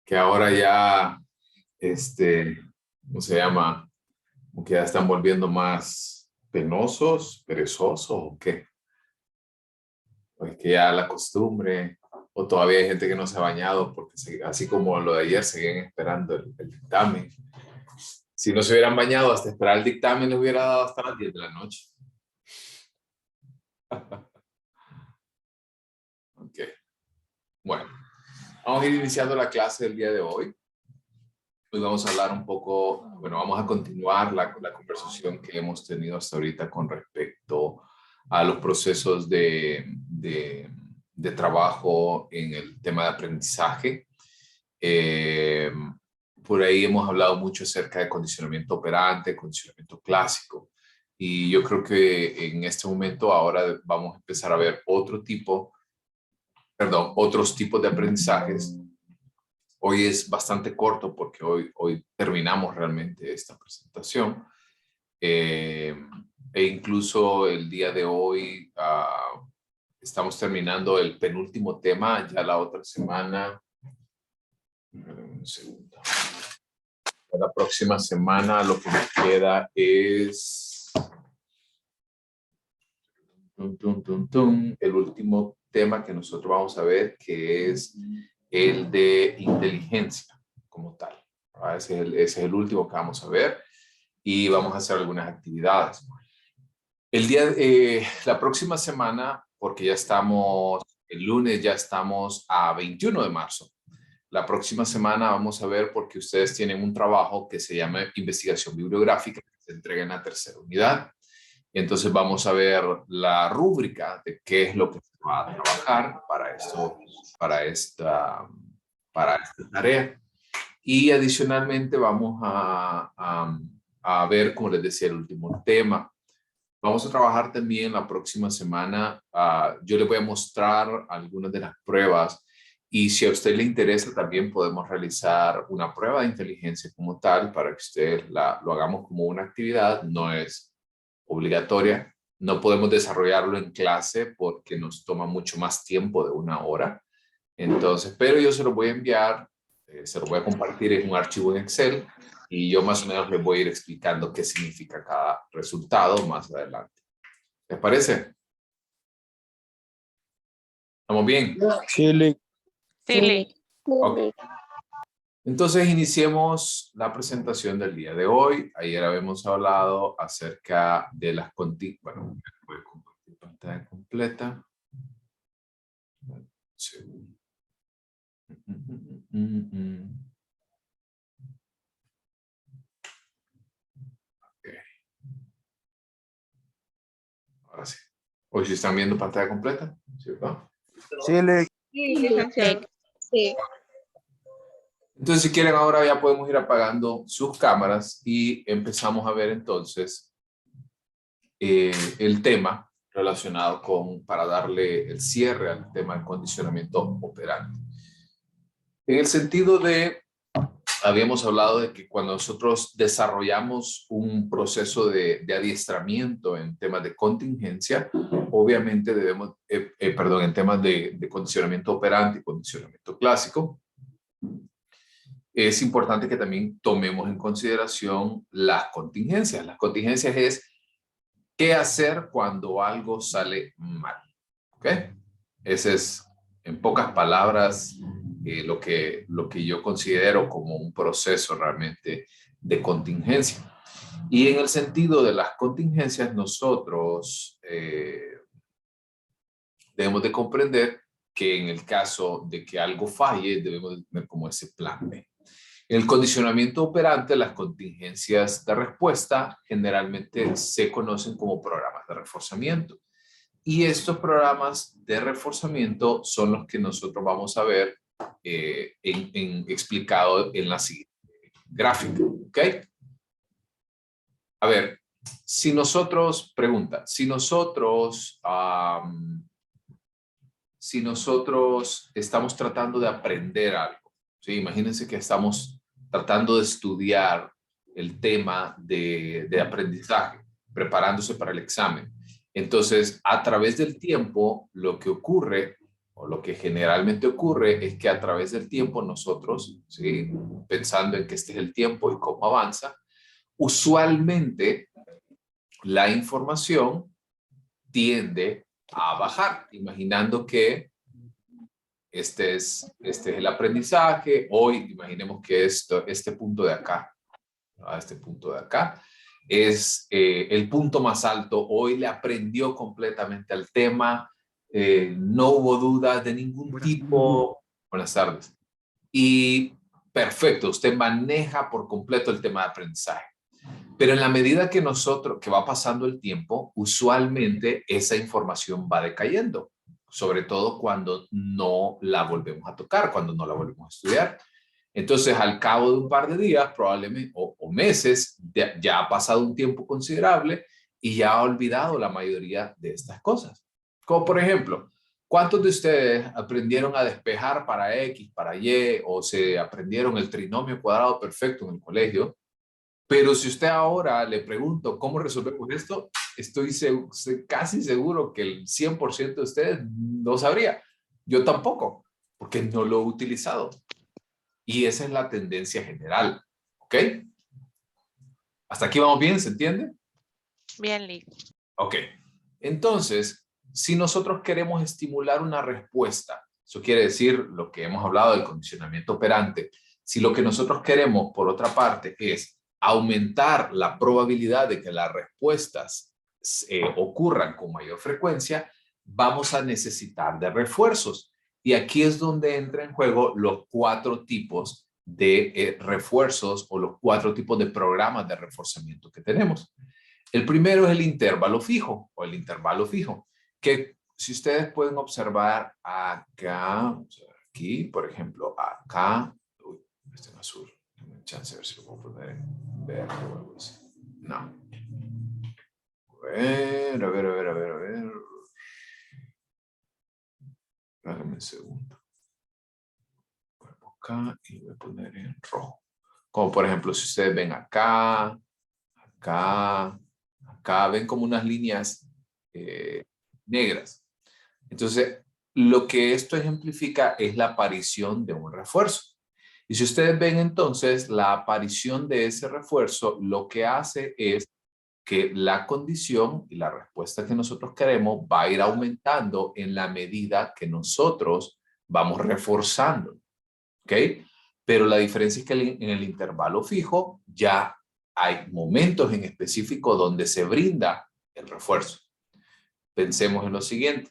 que ahora ya, ¿cómo se llama? Como que ya están volviendo más penosos, perezosos o qué. O es que ya la costumbre, o todavía hay gente que no se ha bañado porque así como lo de ayer seguían esperando el dictamen. Si no se hubieran bañado hasta esperar el dictamen, les hubiera dado hasta las 10 de la noche. Ok, bueno, vamos a ir iniciando la clase del día de hoy. Hoy vamos a hablar un poco, bueno, vamos a continuar la conversación que hemos tenido hasta ahorita con respecto a los procesos de trabajo en el tema de aprendizaje. Por ahí hemos hablado mucho acerca de condicionamiento operante, condicionamiento clásico. Y yo creo que en este momento ahora vamos a empezar a ver otros tipos de aprendizajes. Hoy es bastante corto porque hoy terminamos realmente esta presentación. E incluso el día de hoy estamos terminando el penúltimo tema. Ya la otra semana, un segundo. La próxima semana lo que nos queda es el último tema que nosotros vamos a ver, que es el de inteligencia como tal. Ese es el último que vamos a ver y vamos a hacer algunas actividades. La próxima semana, porque ya estamos, el lunes ya estamos a 21 de marzo. La próxima semana vamos a ver porque ustedes tienen un trabajo que se llama investigación bibliográfica, que se entrega en la tercera unidad. Y entonces vamos a ver la rúbrica de qué es lo que se va a trabajar para esta tarea. Y adicionalmente vamos a ver, como les decía, el último tema. Vamos a trabajar también la próxima semana. Yo les voy a mostrar algunas de las pruebas y si a usted le interesa también podemos realizar una prueba de inteligencia como tal para que usted lo hagamos como una actividad. No es obligatoria. No podemos desarrollarlo en clase porque nos toma mucho más tiempo de 1 hora. Entonces, pero yo se lo voy a enviar, se lo voy a compartir en un archivo en Excel y yo más o menos les voy a ir explicando qué significa cada resultado más adelante. ¿Les parece? ¿Estamos bien? Sí. Ok. Entonces iniciemos la presentación del día de hoy. Ayer habíamos hablado acerca de las bueno, voy a compartir pantalla completa. Sí. Okay. Ahora sí. Hoy sí están viendo pantalla completa, ¿cierto? Sí, licenciado. Sí. Entonces, si quieren, ahora ya podemos ir apagando sus cámaras y empezamos a ver entonces el tema relacionado para darle el cierre al tema del condicionamiento operante. En el sentido habíamos hablado de que cuando nosotros desarrollamos un proceso de adiestramiento en temas de contingencia, obviamente debemos, en temas de condicionamiento operante y condicionamiento clásico, es importante que también tomemos en consideración las contingencias. Las contingencias es qué hacer cuando algo sale mal. ¿Ok? Ese es, en pocas palabras, lo que yo considero como un proceso realmente de contingencia. Y en el sentido de las contingencias, nosotros debemos de comprender que en el caso de que algo falle, debemos de tener como ese plan B. En el condicionamiento operante, las contingencias de respuesta generalmente se conocen como programas de reforzamiento. Y estos programas de reforzamiento son los que nosotros vamos a ver explicado en la siguiente gráfica. ¿Ok? A ver, si nosotros estamos tratando de aprender algo, ¿sí? Imagínense que estamos tratando de estudiar el tema de aprendizaje, preparándose para el examen. Entonces, a través del tiempo, lo que ocurre, o lo que generalmente ocurre es que a través del tiempo nosotros, ¿sí?, pensando en que este es el tiempo y cómo avanza, usualmente la información tiende a bajar, imaginando que este es el aprendizaje. Hoy imaginemos que este punto de acá, a este punto de acá, es el punto más alto. Hoy le aprendió completamente al tema, no hubo dudas de ningún tipo. Buenas tardes. Y perfecto, usted maneja por completo el tema de aprendizaje. Pero en la medida que que va pasando el tiempo, usualmente esa información va decayendo, sobre todo cuando no la volvemos a tocar, cuando no la volvemos a estudiar. Entonces, al cabo de un par de días, probablemente, o meses, ya ha pasado un tiempo considerable y ya ha olvidado la mayoría de estas cosas. Como por ejemplo, ¿cuántos de ustedes aprendieron a despejar para X, para Y, o se aprendieron el trinomio cuadrado perfecto en el colegio? Pero si usted ahora le pregunto cómo resolvemos esto, estoy casi seguro que el 100% de ustedes no sabría. Yo tampoco, porque no lo he utilizado. Y esa es la tendencia general. ¿Ok? ¿Hasta aquí vamos bien? ¿Se entiende? Bien, Lee. Ok. Entonces, si nosotros queremos estimular una respuesta, eso quiere decir lo que hemos hablado del condicionamiento operante. Si lo que nosotros queremos, por otra parte, es aumentar la probabilidad de que las respuestas ocurran con mayor frecuencia, vamos a necesitar de refuerzos. Y aquí es donde entra en juego los 4 tipos de refuerzos o los 4 tipos de programas de reforzamiento que tenemos. El primero es el intervalo fijo o el intervalo fijo, que si ustedes pueden observar acá, aquí, por ejemplo, acá, uy, este en azul, déjenme chance a ver si lo puedo poner en verde o algo así. No. A ver. Háganme un segundo. Voy acá y voy a poner en rojo. Como por ejemplo, si ustedes ven acá, acá ven como unas líneas negras. Entonces, lo que esto ejemplifica es la aparición de un refuerzo. Y si ustedes ven entonces, la aparición de ese refuerzo, lo que hace es que la condición y la respuesta que nosotros queremos va a ir aumentando en la medida que nosotros vamos reforzando. ¿Ok? Pero la diferencia es que en el intervalo fijo ya hay momentos en específico donde se brinda el refuerzo. Pensemos en lo siguiente.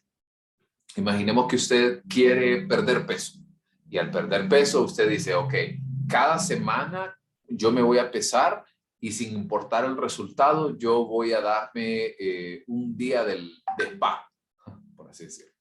Imaginemos que usted quiere perder peso y al perder peso usted dice, ok, cada semana yo me voy a pesar y sin importar el resultado yo voy a darme un día del spa, por así decirlo.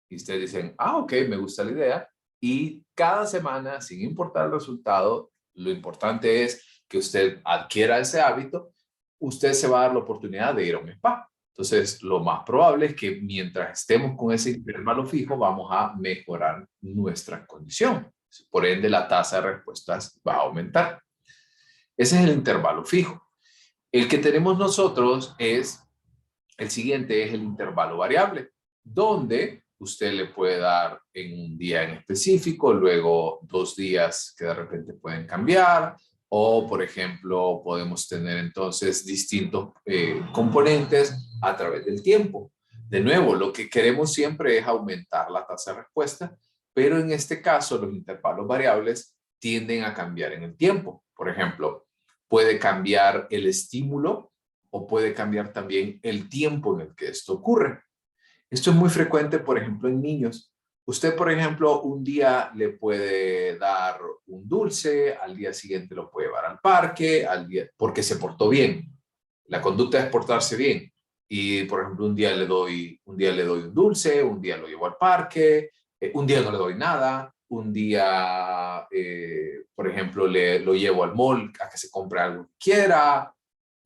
Y ustedes dicen, ok, me gusta la idea. Y cada semana, sin importar el resultado, lo importante es que usted adquiera ese hábito, usted se va a dar la oportunidad de ir a un spa. Entonces, lo más probable es que mientras estemos con ese intervalo fijo, vamos a mejorar nuestra condición. Por ende, la tasa de respuestas va a aumentar. Ese es el intervalo fijo. El que tenemos nosotros es, el siguiente es el intervalo variable, donde usted le puede dar en un día en específico, luego 2 días que de repente pueden cambiar, o por ejemplo, podemos tener entonces distintos componentes a través del tiempo. De nuevo, lo que queremos siempre es aumentar la tasa de respuesta, pero en este caso los intervalos variables tienden a cambiar en el tiempo. Por ejemplo, puede cambiar el estímulo o puede cambiar también el tiempo en el que esto ocurre. Esto es muy frecuente, por ejemplo, en niños. Usted, por ejemplo, un día le puede dar un dulce, al día siguiente lo puede llevar al parque, porque se portó bien. La conducta es portarse bien. Y, por ejemplo, un día le doy un dulce, un día lo llevo al parque, un día no le doy nada, un día, por ejemplo, lo llevo al mall a que se compre algo que quiera.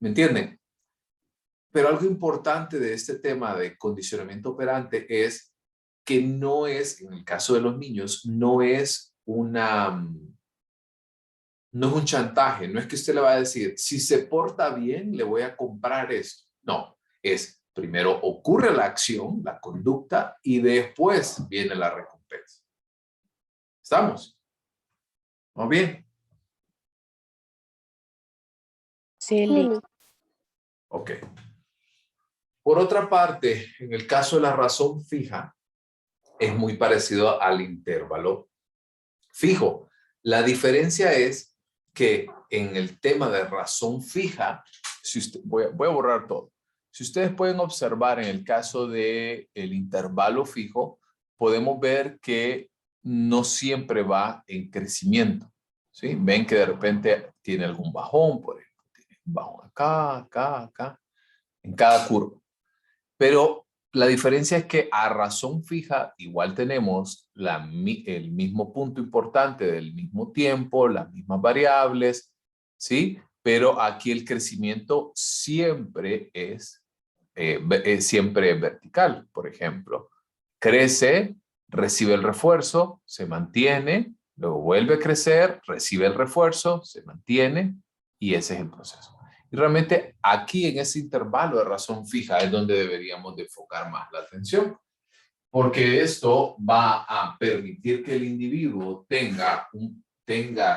¿Me entienden? Pero algo importante de este tema de condicionamiento operante es que no es, en el caso de los niños, no es un chantaje, no es que usted le va a decir, si se porta bien, le voy a comprar esto. No, es, Primero ocurre la acción, la conducta, y después viene la recompensa. ¿Estamos? ¿Vamos bien? Sí. Ok. Por otra parte, en el caso de la razón fija, es muy parecido al intervalo fijo. La diferencia es que en el tema de razón fija, voy a borrar todo. Si ustedes pueden observar en el caso del intervalo fijo, podemos ver que no siempre va en crecimiento. ¿Sí? Ven que de repente tiene algún bajón, por ejemplo. Tiene un bajón acá, acá, acá, en cada curva. Pero la diferencia es que a razón fija igual tenemos el mismo punto importante del mismo tiempo, las mismas variables, ¿sí? Pero aquí el crecimiento siempre es siempre vertical. Por ejemplo, crece, recibe el refuerzo, se mantiene, luego vuelve a crecer, recibe el refuerzo, se mantiene y ese es el proceso. Y realmente aquí en ese intervalo de razón fija es donde deberíamos de enfocar más la atención, porque esto va a permitir que el individuo tenga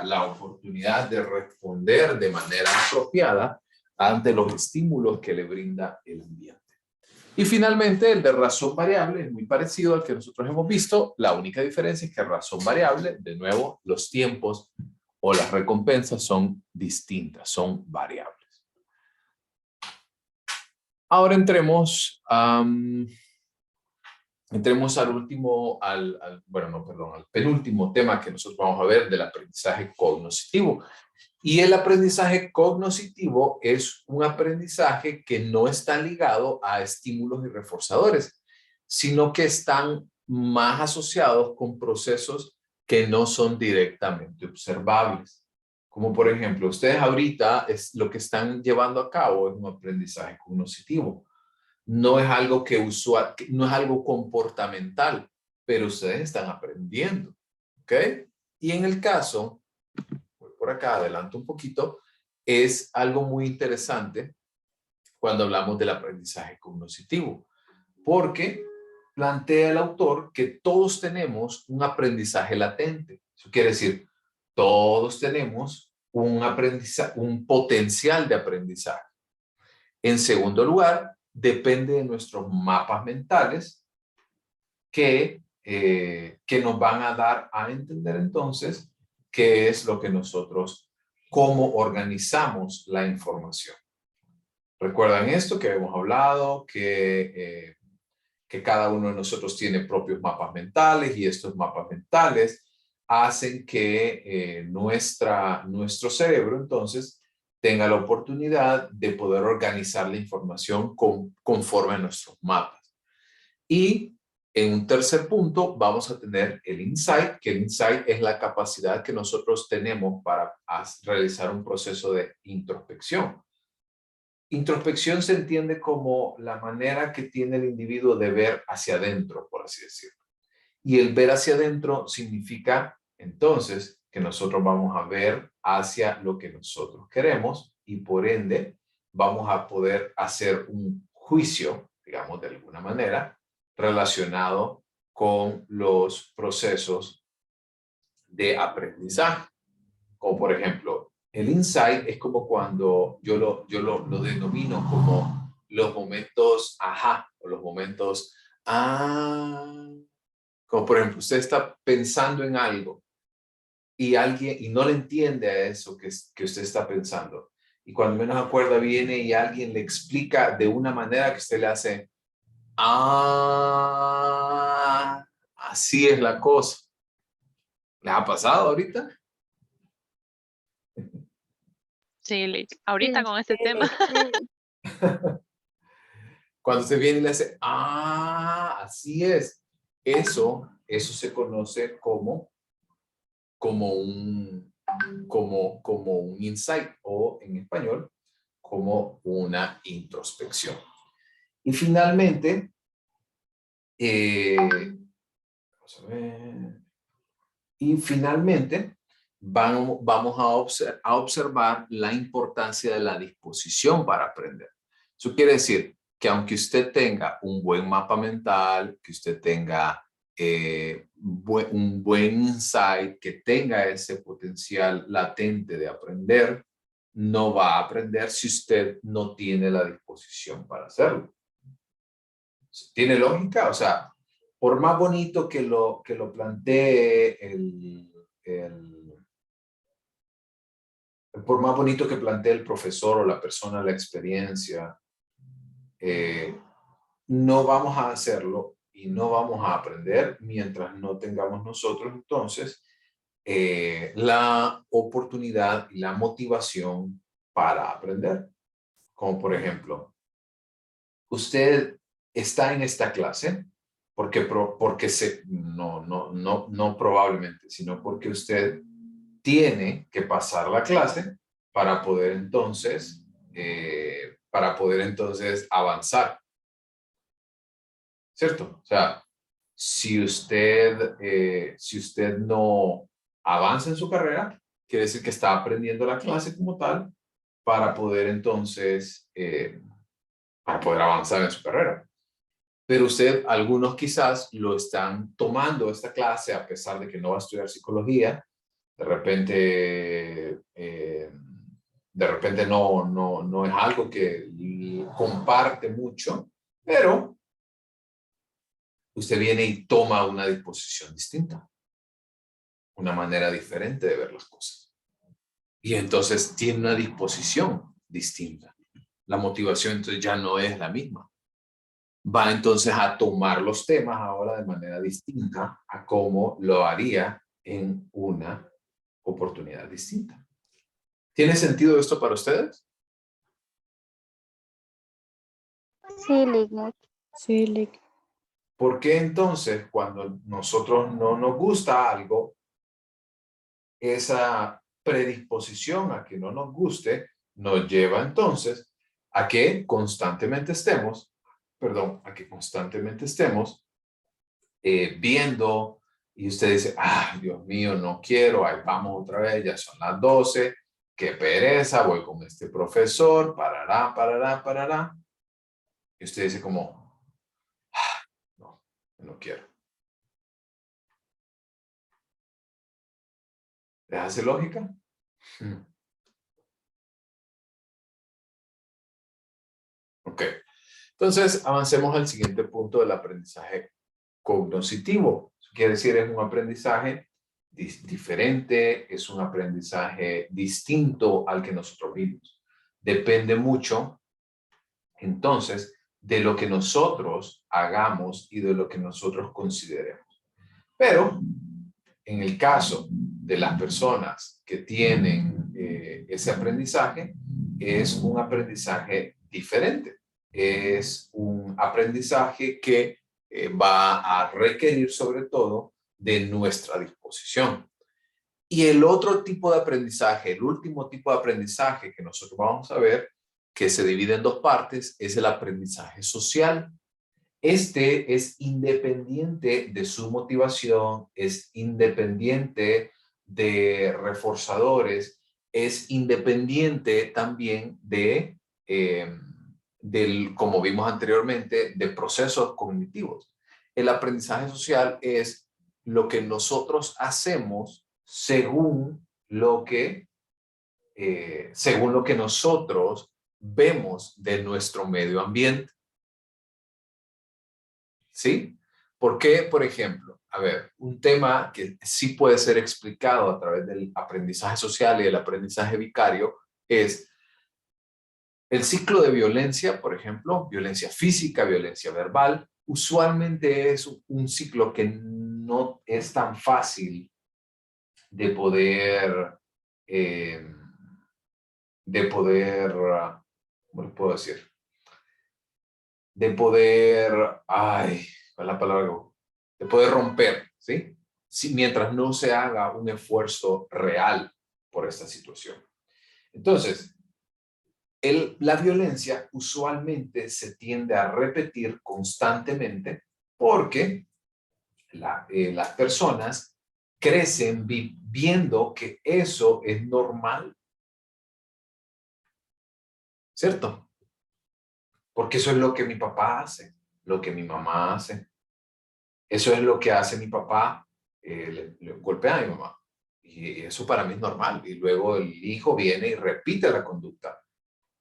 la oportunidad de responder de manera apropiada ante los estímulos que le brinda el ambiente. Y finalmente, el de razón variable es muy parecido al que nosotros hemos visto. La única diferencia es que razón variable, de nuevo, los tiempos o las recompensas son distintas, son variables. Ahora entremos al penúltimo tema que nosotros vamos a ver del aprendizaje cognoscitivo. Y el aprendizaje cognoscitivo es un aprendizaje que no está ligado a estímulos y reforzadores, sino que están más asociados con procesos que no son directamente observables. Como por ejemplo, ustedes ahorita lo que están llevando a cabo es un aprendizaje cognoscitivo. No es algo no es algo comportamental, pero ustedes están aprendiendo, ¿ok? Y en el caso, voy por acá, adelanto un poquito, es algo muy interesante cuando hablamos del aprendizaje cognoscitivo, porque plantea el autor que todos tenemos un aprendizaje latente. Eso quiere decir, todos tenemos un potencial de aprendizaje. En segundo lugar, depende de nuestros mapas mentales que nos van a dar a entender entonces qué es lo que cómo organizamos la información. ¿Recuerdan esto que hemos hablado? Que cada uno de nosotros tiene propios mapas mentales y estos mapas mentales hacen que nuestro cerebro entonces tenga la oportunidad de poder organizar la información conforme a nuestros mapas. Y en un tercer punto vamos a tener el insight, que el insight es la capacidad que nosotros tenemos para realizar un proceso de introspección. Introspección se entiende como la manera que tiene el individuo de ver hacia adentro, por así decirlo. Y el ver hacia adentro significa entonces que nosotros vamos a ver hacia lo que nosotros queremos y por ende vamos a poder hacer un juicio, digamos de alguna manera, relacionado con los procesos de aprendizaje. Como por ejemplo, el insight es como cuando yo lo denomino como los momentos ajá o los momentos como por ejemplo, usted está pensando en algo y no le entiende a eso que usted está pensando. Y cuando menos acuerda viene y alguien le explica de una manera que usted le hace, así es la cosa. ¿Les ha pasado ahorita? Sí, ahorita con este tema. Cuando usted viene y le hace, así es. Eso se conoce como un insight o en español como una introspección. Y finalmente, vamos a ver, vamos a observar la importancia de la disposición para aprender. Eso quiere decir, que aunque usted tenga un buen mapa mental, que usted tenga un buen insight, que tenga ese potencial latente de aprender, no va a aprender si usted no tiene la disposición para hacerlo. ¿Tiene lógica? O sea, por más bonito que lo plantee por más bonito que plantee el profesor o la persona, la experiencia, no vamos a hacerlo y no vamos a aprender mientras no tengamos nosotros entonces la oportunidad y la motivación para aprender. Como por ejemplo, usted está en esta clase no probablemente, sino porque usted tiene que pasar la clase para poder entonces avanzar, ¿cierto? O sea, si usted no avanza en su carrera, quiere decir que está aprendiendo la clase como tal para poder entonces para poder avanzar en su carrera. Pero algunos quizás lo están tomando esta clase a pesar de que no va a estudiar psicología. De repente no es algo que comparte mucho, pero usted viene y toma una disposición distinta, una manera diferente de ver las cosas. Y entonces tiene una disposición distinta. La motivación entonces ya no es la misma. Va entonces a tomar los temas ahora de manera distinta a cómo lo haría en una oportunidad distinta. ¿Tiene sentido esto para ustedes? Sí, Lick, mucho. Sí, Lick. ¿Por qué entonces cuando nosotros no nos gusta algo, esa predisposición a que no nos guste nos lleva entonces a que constantemente estemos viendo y usted dice, ay, Dios mío, no quiero, ahí vamos otra vez, ya son las 12, qué pereza, voy con este profesor, parará. Y usted dice como, no quiero. ¿Les hace lógica? Ok. Entonces, avancemos al siguiente punto del aprendizaje cognoscitivo. Eso quiere decir, es un aprendizaje diferente, es un aprendizaje distinto al que nosotros vimos. Depende mucho, entonces, de lo que nosotros hagamos y de lo que nosotros consideremos. Pero, en el caso de las personas que tienen ese aprendizaje, es un aprendizaje diferente. Es un aprendizaje que va a requerir sobre todo de nuestra disposición. Y el otro tipo de aprendizaje, el último tipo de aprendizaje que nosotros vamos a ver, que se divide en dos partes, es el aprendizaje social. Este es independiente de su motivación, es independiente de reforzadores, es independiente también como vimos anteriormente, de procesos cognitivos. El aprendizaje social es lo que nosotros hacemos según lo que nosotros vemos de nuestro medio ambiente. ¿Sí? ¿Por qué, por ejemplo? A ver, un tema que sí puede ser explicado a través del aprendizaje social y el aprendizaje vicario es el ciclo de violencia, por ejemplo, violencia física, violencia verbal, usualmente es un ciclo que no es tan fácil de poder, ¿cómo le puedo decir? De poder, ay, ¿cuál es la palabra? De poder romper, ¿sí? Mientras no se haga un esfuerzo real por esta situación. Entonces, la violencia usualmente se tiende a repetir constantemente porque las personas crecen viendo que eso es normal. ¿Cierto? porque eso es lo que mi papá hace, lo que mi mamá hace. Eso es lo que hace mi papá, le golpea a mi mamá. Y eso para mí es normal. Y luego el hijo viene y repite la conducta.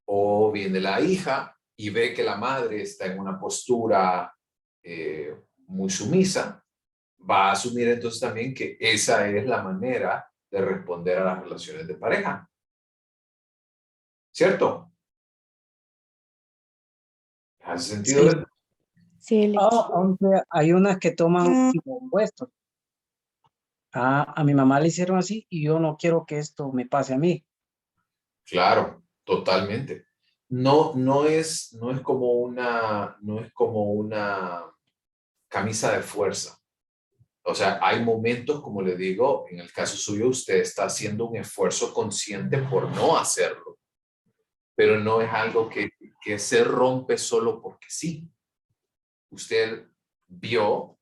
O viene la hija y ve que la madre está en una postura muy sumisa. Va a asumir entonces también que esa es la manera de responder a las relaciones de pareja. ¿Cierto? ¿Hace sentido? Sí. Sí, aunque hay unas que toman lo opuesto. A mi mamá le hicieron así y yo no quiero que esto me pase a mí. Claro, totalmente. No es como una camisa de fuerza. O sea, hay momentos, como le digo, en el caso suyo, usted está haciendo un esfuerzo consciente por no hacerlo, pero no es algo que se rompe solo porque sí. Usted vio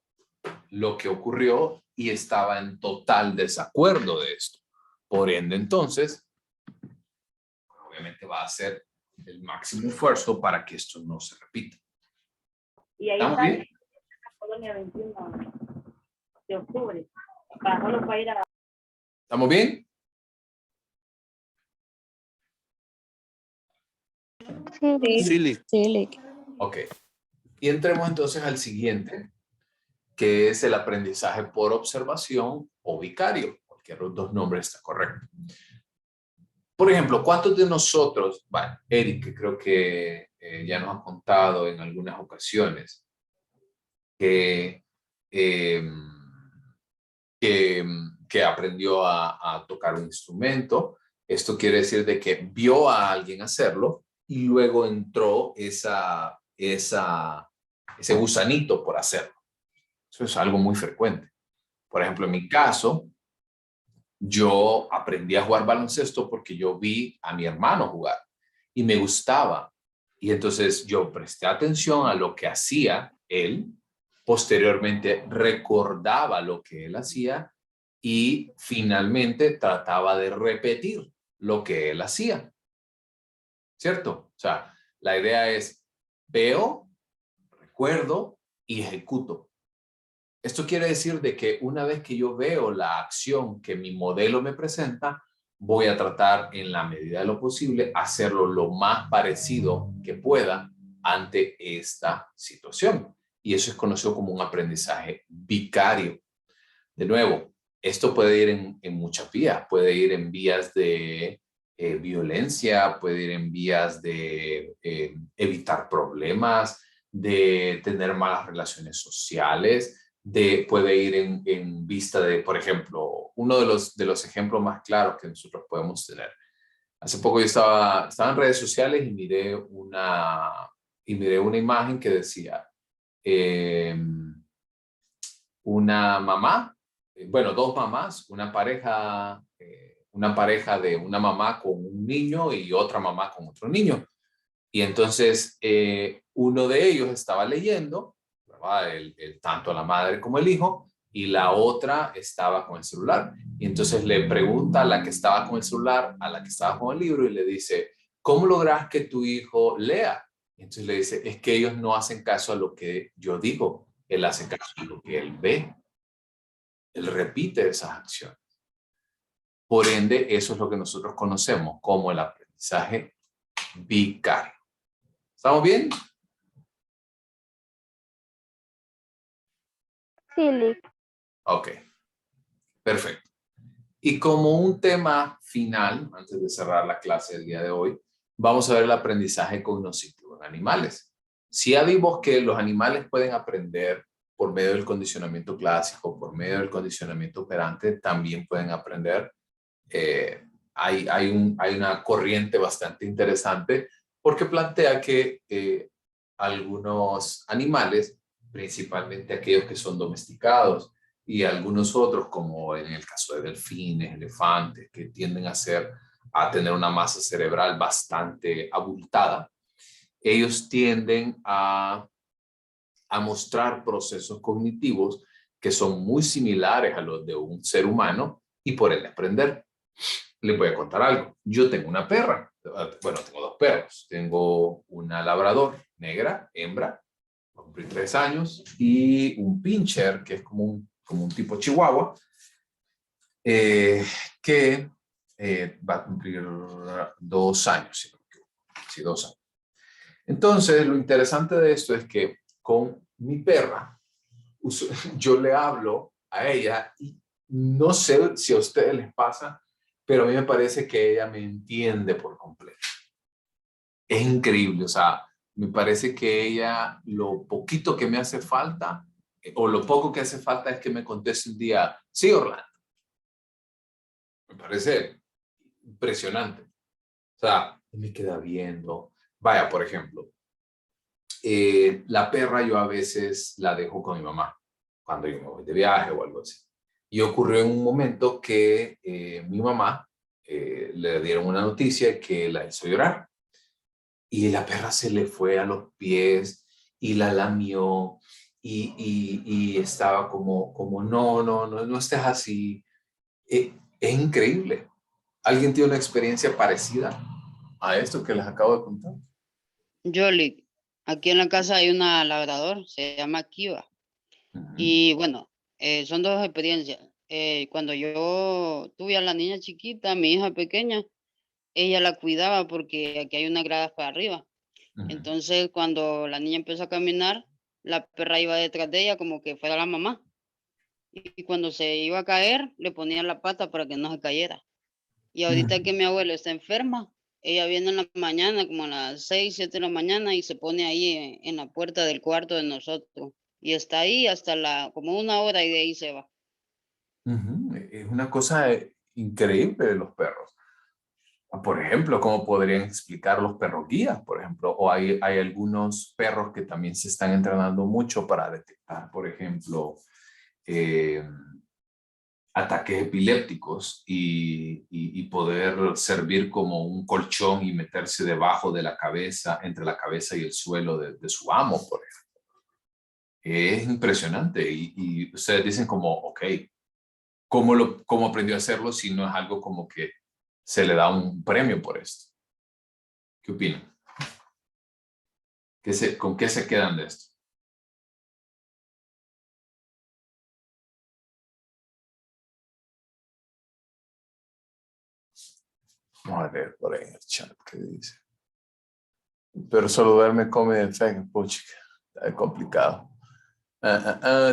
lo que ocurrió y estaba en total desacuerdo de esto. Por ende, entonces, obviamente va a hacer el máximo esfuerzo para que esto no se repita. Y ahí ¿Estamos está bien? la colonia 21 de octubre. Para solo para ir a... ¿Estamos bien? Sí, Sí. Ok. Y entremos entonces al siguiente, que es el aprendizaje por observación o vicario. Cualquiera de los dos nombres está correcto. Por ejemplo, ¿cuántos de nosotros, bueno, Eric, que creo que ya nos ha contado en algunas ocasiones, que, eh, que aprendió a tocar un instrumento? Esto quiere decir de que vio a alguien hacerlo y luego entró ese gusanito por hacerlo. Eso es algo muy frecuente. Por ejemplo, en mi caso, yo aprendí a jugar baloncesto porque yo vi a mi hermano jugar y me gustaba. Y entonces yo presté atención a lo que hacía él. Posteriormente recordaba lo que él hacía y finalmente trataba de repetir lo que él hacía. ¿Cierto? O sea, la idea es veo, recuerdo y ejecuto. Esto quiere decir de que una vez que yo veo la acción que mi modelo me presenta, voy a tratar en la medida de lo posible hacerlo lo más parecido que pueda ante esta situación. Y eso es conocido como un aprendizaje vicario. De nuevo, esto puede ir en muchas vías. Puede ir en vías de violencia, puede ir en vías de evitar problemas, de tener malas relaciones sociales, puede ir en vista de, por ejemplo, uno de los ejemplos más claros que nosotros podemos tener. Hace poco yo estaba en redes sociales y miré una imagen que decía una mamá, bueno, dos mamás, una pareja de una mamá con un niño y otra mamá con otro niño. Y entonces uno de ellos estaba leyendo, ¿verdad? Tanto la madre como el hijo, y la otra estaba con el celular. Y entonces le pregunta a la que estaba con el celular, a la que estaba con el libro, y le dice, ¿cómo logras que tu hijo lea? Y entonces le dice, es que ellos no hacen caso a lo que yo digo, él hace caso a lo que él ve, él repite esas acciones. Por ende, eso es lo que nosotros conocemos como el aprendizaje vicario. ¿Estamos bien? sí, Lick. Ok, perfecto. Y como un tema final, antes de cerrar la clase del día de hoy, vamos a ver el aprendizaje cognoscitivo en animales. Si ya vimos que los animales pueden aprender por medio del condicionamiento clásico, por medio del condicionamiento operante, también pueden aprender. Hay una corriente bastante interesante porque plantea que algunos animales, principalmente aquellos que son domesticados, y algunos otros, como en el caso de delfines, elefantes, que tienden a tener una masa cerebral bastante abultada, ellos tienden a mostrar procesos cognitivos que son muy similares a los de un ser humano y por ende aprender. Les voy a contar algo. Yo tengo una perra. Bueno, tengo dos perros. Tengo una labrador negra, hembra, va a cumplir 3 años, y un pincher, que es como un tipo chihuahua, que va a cumplir 2 años, si no me equivoco. Sí, 2 años. Entonces, lo interesante de esto es que con mi perra, yo le hablo a ella y no sé si a ustedes les pasa, pero a mí me parece que ella me entiende por completo. Es increíble, o sea, me parece que ella, lo poquito que me hace falta, o lo poco que hace falta es que me conteste un día, sí, Orlando. Me parece impresionante. O sea, me queda viendo. Vaya, por ejemplo, la perra yo a veces la dejo con mi mamá cuando yo me voy de viaje o algo así. Y ocurrió en un momento que mi mamá le dieron una noticia que la hizo llorar. Y la perra se le fue a los pies y la lamió y estaba como no estés así. Es increíble. ¿Alguien tiene una experiencia parecida a esto que les acabo de contar? Yoli, aquí en la casa hay una labrador, se llama Kiva. Y bueno, son dos experiencias. Cuando yo tuve a la niña chiquita, mi hija pequeña, ella la cuidaba porque aquí hay una grada para arriba. Entonces, cuando la niña empezó a caminar, la perra iba detrás de ella como que fuera la mamá. Y cuando se iba a caer, le ponía la pata para que no se cayera. Y ahorita que mi abuela está enferma, ella viene en la mañana, como a las 6, 7 de la mañana, y se pone ahí en la puerta del cuarto de nosotros. Y está ahí hasta como 1 hora y de ahí se va. Es una cosa increíble de los perros. Por ejemplo, ¿cómo podrían explicar los perros guías, por ejemplo? O hay algunos perros que también se están entrenando mucho para detectar, por ejemplo, ataques epilépticos y poder servir como un colchón y meterse debajo de la cabeza, entre la cabeza y el suelo de su amo, por ejemplo. Es impresionante y ustedes dicen como, ok, ¿cómo aprendió a hacerlo si no es algo como que se le da un premio por esto? ¿Qué opinan? ¿Con qué se quedan de esto? Vamos a ver por ahí en el chat qué dice. Pero solo duerme, come de fe, pucha, es complicado.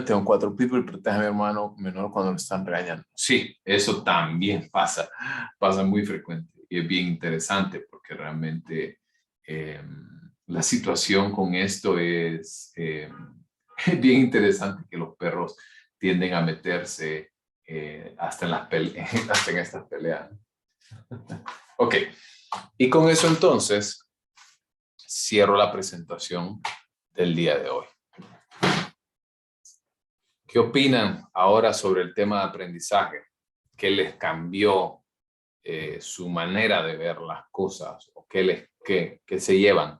Tengo 4 pitbull, protege a mi hermano menor cuando lo están regañando. Sí, eso también pasa muy frecuente y es bien interesante porque realmente la situación con esto es bien interesante que los perros tienden a meterse hasta en estas peleas. Ok, y con eso entonces cierro la presentación del día de hoy. ¿Qué opinan ahora sobre el tema de aprendizaje? ¿Qué les cambió su manera de ver las cosas? ¿O qué se llevan?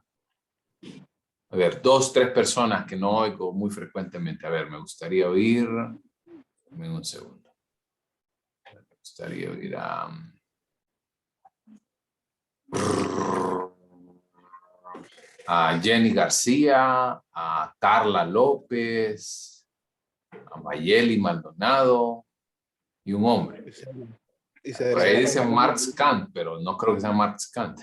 A ver, 2, 3 personas que no oigo muy frecuentemente. A ver, me gustaría oír... Dame un segundo. Me gustaría oír a Jenny García, a Carla López, a Mayeli Maldonado y un hombre. Por ahí dice Marx Kant, pero no creo que sea Marx Kant.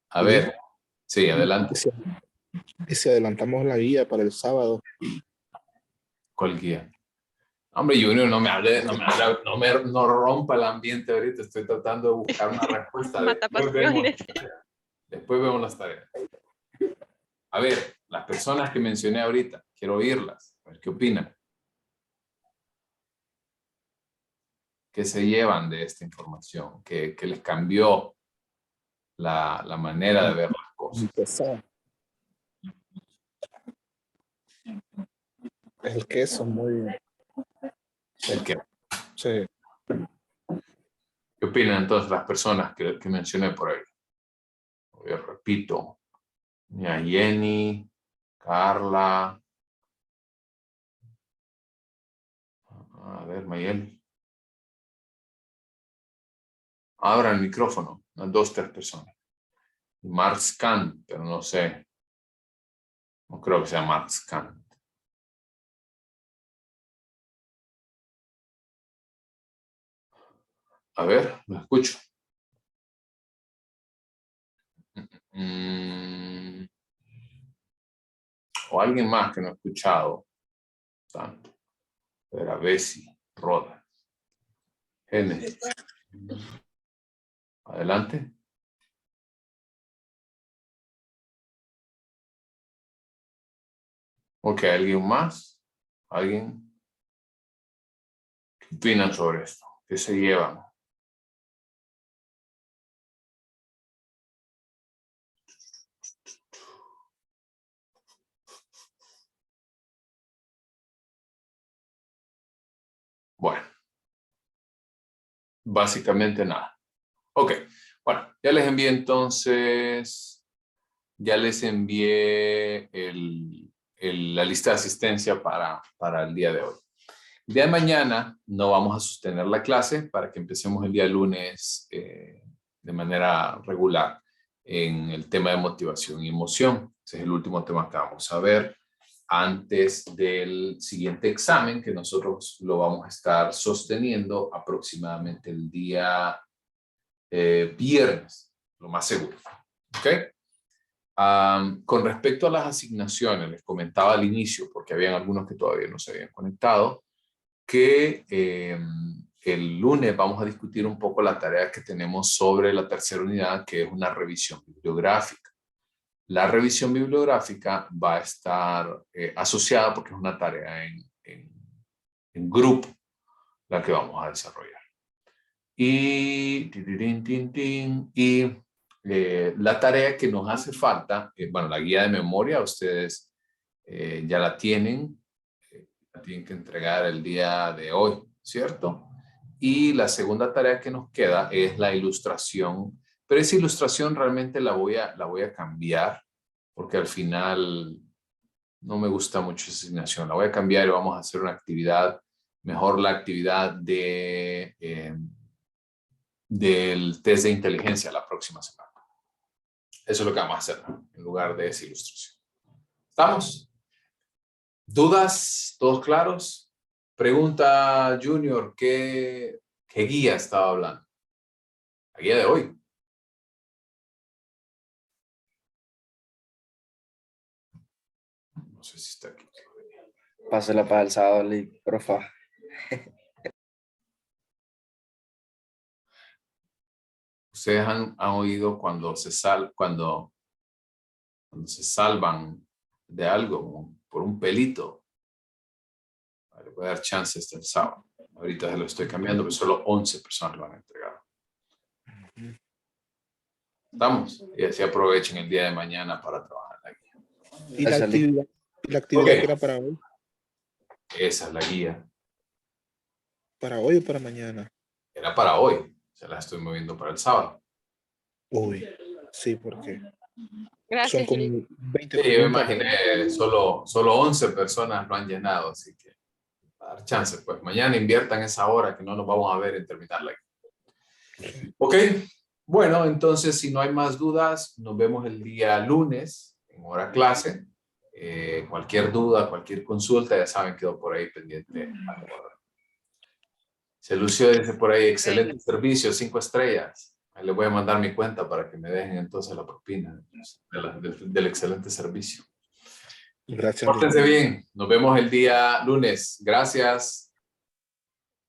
A ver, sí, adelante. Y si adelantamos la guía para el sábado. ¿Cuál guía? Hombre, Junior, no rompa el ambiente ahorita. Estoy tratando de buscar una respuesta. Mata pasiones. Después vemos las tareas. A ver, las personas que mencioné ahorita, quiero oírlas. A ver qué opinan. ¿Qué se llevan de esta información? ¿Qué les cambió la manera de ver las cosas? El queso muy... ¿El qué? Sí. ¿Qué opinan entonces las personas que mencioné por ahí? Yo repito, a Jenny, Carla, A ver, Mayel. Abra el micrófono. Unas 2, 3 personas. Marx Kant, pero no sé. No creo que sea Marx Kant. A ver, lo escucho. O alguien más que no he escuchado tanto. Era Bessie, Roda. Genes. Adelante. Ok, ¿alguien más? ¿Alguien? ¿Qué opinan sobre esto? ¿Qué se llevan? Bueno, básicamente nada. Ok, bueno, ya les envié entonces, ya les envié la lista de asistencia para el día de hoy. El día de mañana no vamos a sostener la clase para que empecemos el día lunes de manera regular en el tema de motivación y emoción. Ese es el último tema que vamos a ver antes del siguiente examen, que nosotros lo vamos a estar sosteniendo aproximadamente el día viernes, lo más seguro. ¿Ok? Con respecto a las asignaciones, les comentaba al inicio, porque habían algunos que todavía no se habían conectado, que el lunes vamos a discutir un poco la tarea que tenemos sobre la tercera unidad, que es una revisión bibliográfica. La revisión bibliográfica va a estar asociada porque es una tarea en grupo la que vamos a desarrollar. Y la tarea que nos hace falta, bueno, la guía de memoria, ustedes ya la tienen que entregar el día de hoy, ¿cierto? Y la segunda tarea que nos queda es la ilustración, pero esa ilustración realmente la voy a cambiar, porque al final no me gusta mucho esa asignación. La voy a cambiar y vamos a hacer una actividad, mejor la actividad del test de inteligencia la próxima semana. Eso es lo que vamos a hacer en lugar de esa ilustración. ¿Estamos? ¿Dudas? ¿Todos claros? Pregunta Junior, ¿qué guía estaba hablando? La guía de hoy. No sé si está aquí. Pásela para el sábado, profa. Ustedes han oído cuando se salvan de algo por un pelito. Le voy a dar chance hasta el sábado. Ahorita se lo estoy cambiando, pero solo 11 personas lo han entregado. ¿Estamos? Y así aprovechen el día de mañana para trabajar la guía. ¿Y la actividad que era para hoy? Esa es la guía. ¿Para hoy o para mañana? Era para hoy. Se la estoy moviendo para el sábado. Uy, sí, porque Gracias, son como Lick. 20 Sí, yo me preguntas. imaginé, solo 11 personas lo han llenado, así que a dar chance, pues mañana inviertan esa hora que no nos vamos a ver en terminar la guía. Ok, bueno, entonces si no hay más dudas, nos vemos el día lunes en hora clase. Cualquier duda, cualquier consulta, ya saben, quedó por ahí pendiente. Se lució, dice por ahí, excelente servicio, 5 estrellas. Ahí les voy a mandar mi cuenta para que me dejen entonces la propina del excelente servicio. Gracias. Pórtense bien, nos vemos el día lunes. Gracias.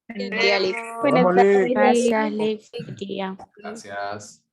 Buen día, Lick. Buenas tardes. Gracias, Lick. Gracias.